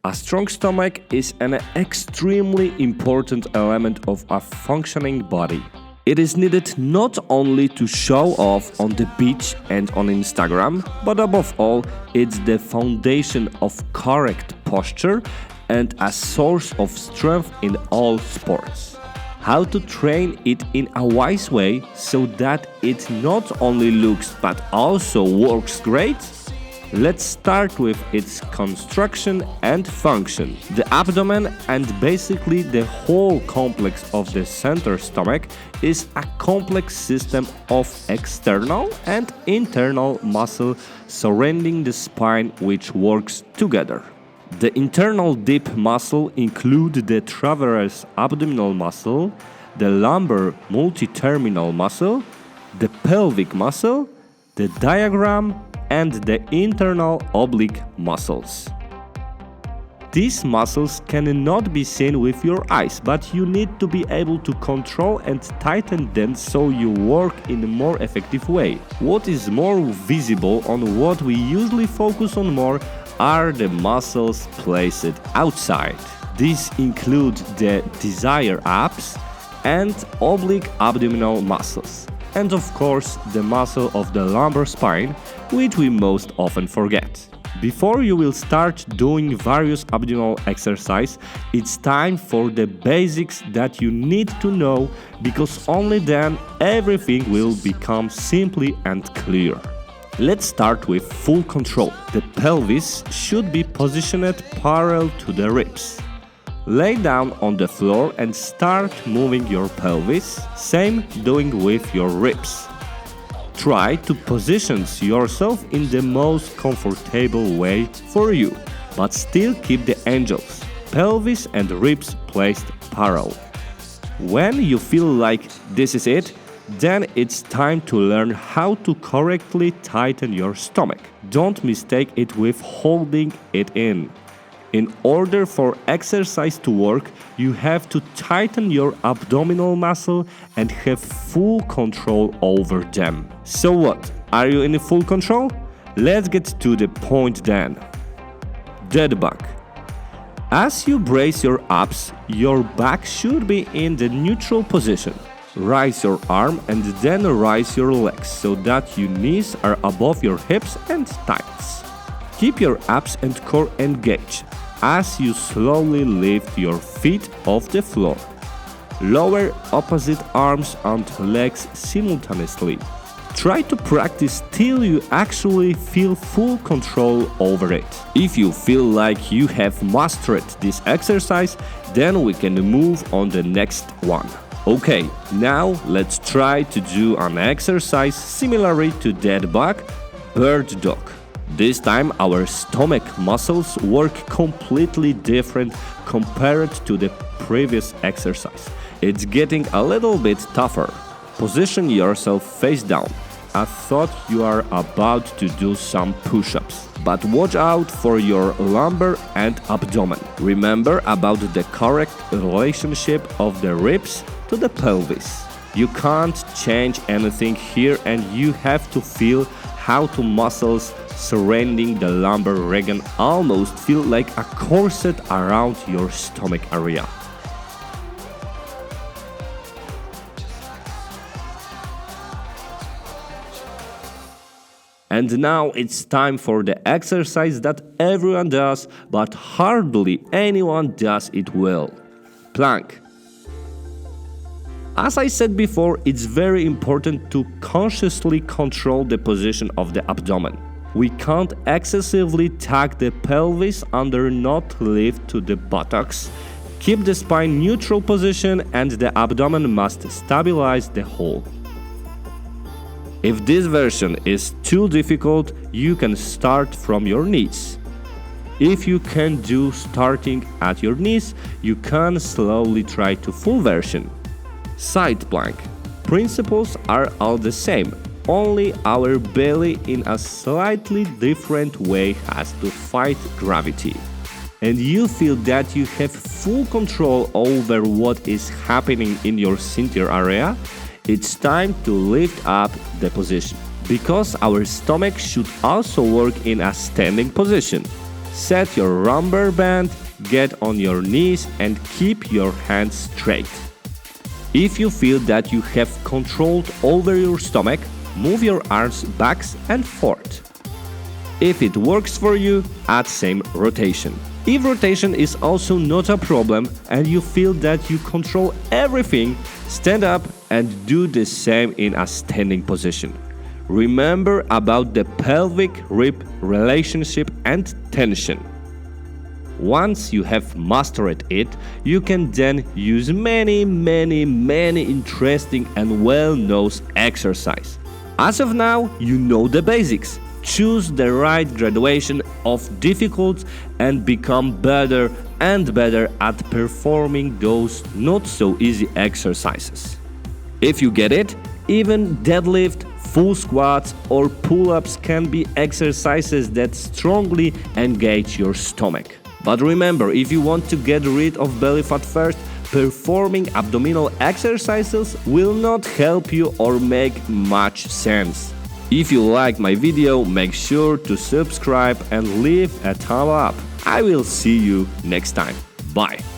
A strong stomach is an extremely important element of a functioning body. It is needed not only to show off on the beach and on Instagram, but above all, it's the foundation of correct posture and a source of strength in all sports. How to train it in a wise way so that it not only looks but also works great? Let's start with its construction and function. The abdomen and basically the whole complex of the center stomach is a complex system of external and internal muscle surrounding the spine which works together. The internal deep muscle include the transverse abdominal muscle, the lumbar multi-terminal muscle, the pelvic muscle, the diaphragm, and the internal oblique muscles. These muscles cannot be seen with your eyes, but you need to be able to control and tighten them so you work in a more effective way. What is more visible on what we usually focus on more are the muscles placed outside. These include the desired abs and oblique abdominal muscles, and of course the muscle of the lumbar spine, which we most often forget. Before you will start doing various abdominal exercises, it's time for the basics that you need to know, because only then everything will become simple and clear. Let's start with full control. The pelvis should be positioned parallel to the ribs. Lay down on the floor and start moving your pelvis, same doing with your ribs. Try to position yourself in the most comfortable way for you, but still keep the angles, pelvis and ribs placed parallel. When you feel like this is it, then it's time to learn how to correctly tighten your stomach. Don't mistake it with holding it in. In order for exercise to work, you have to tighten your abdominal muscle and have full control over them. So what? Are you in full control? Let's get to the point then. Dead bug. As you brace your abs, your back should be in the neutral position. Raise your arm and then raise your legs so that your knees are above your hips and thighs. Keep your abs and core engaged as you slowly lift your feet off the floor. Lower opposite arms and legs simultaneously. Try to practice till you actually feel full control over it. If you feel like you have mastered this exercise, then we can move on the next one. Okay, now let's try to do an exercise similar to dead bug, bird dog. This time our stomach muscles work completely different compared to the previous exercise. It's getting a little bit tougher. Position yourself face down. I thought you are about to do some push-ups, but watch out for your lumbar and abdomen. Remember about the correct relationship of the ribs to the pelvis. You can't change anything here, and you have to feel how the muscles surrounding the lumbar region almost feel like a corset around your stomach area. And now it's time for the exercise that everyone does, but hardly anyone does it well. Plank. As I said before, it's very important to consciously control the position of the abdomen. We can't excessively tuck the pelvis under, not lift to the buttocks. Keep the spine neutral position and the abdomen must stabilize the whole. If this version is too difficult, you can start from your knees. If you can do starting at your knees, you can slowly try to full version. Side plank. Principles are all the same, only our belly in a slightly different way has to fight gravity. And you feel that you have full control over what is happening in your center area, it's time to lift up the position. Because our stomach should also work in a standing position. Set your lumbar band, get on your knees and keep your hands straight. If you feel that you have control over your stomach, move your arms back and forth. If it works for you, add same rotation. If rotation is also not a problem and you feel that you control everything, stand up and do the same in a standing position. Remember about the pelvic-rib relationship and tension. Once you have mastered it, you can then use many interesting and well-known exercises. As of now, you know the basics. Choose the right graduation of difficult and become better and better at performing those not so easy exercises. If you get it, even deadlift, full squats or pull-ups can be exercises that strongly engage your stomach. But remember, if you want to get rid of belly fat first, performing abdominal exercises will not help you or make much sense. If you liked my video, make sure to subscribe and leave a thumb up. I will see you next time. Bye.